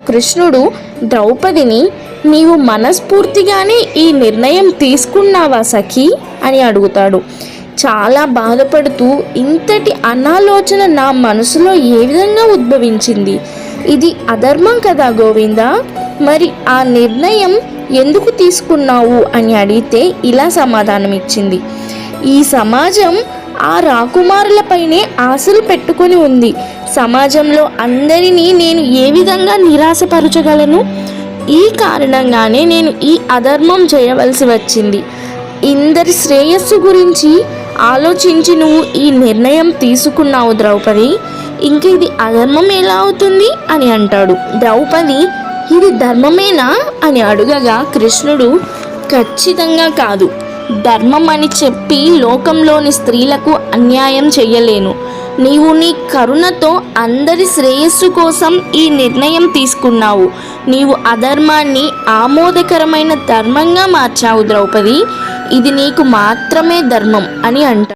కృష్ణుడు ద్రౌపదిని, నీవు మనస్ఫూర్తిగానే ఈ నిర్ణయం తీసుకున్నావా సఖీ అని అడుగుతాడు. చాలా బాధపడుతూ, ఇంతటి అనాలోచన నా మనసులో ఏ విధంగా ఉద్భవించింది? ఇది అధర్మం కదా గోవిందా, మరి ఆ నిర్ణయం ఎందుకు తీసుకున్నావు అని అడిగితే ఇలా సమాధానం ఇచ్చింది. ఈ సమాజం ఆ రాకుమారులపైనే ఆశలు పెట్టుకొని ఉంది. సమాజంలో అందరినీ నేను ఏ విధంగా నిరాశపరచగలను? ఈ కారణంగానే నేను ఈ అధర్మం చేయవలసి వచ్చింది. ఇందరి శ్రేయస్సు గురించి ఆలోచించి నువ్వు ఈ నిర్ణయం తీసుకున్నావు ద్రౌపది, ఇంక ఇది అధర్మం ఎలా అవుతుంది అని అంటాడు. ద్రౌపది ఇది ధర్మమేనా అని అడుగగా కృష్ణుడు, ఖచ్చితంగా కాదు, ధర్మం అని చెప్పి లోకంలోని స్త్రీలకు అన్యాయం చెయ్యలేను. నీవు నీ కరుణతో అందరి శ్రేయస్సు కోసం ఈ నిర్ణయం తీసుకున్నావు. నీవు అధర్మాన్ని ఆమోదకరమైన ధర్మంగా మార్చావు ద్రౌపది, ఇది నీకు మాత్రమే ధర్మం అని అంటాడు.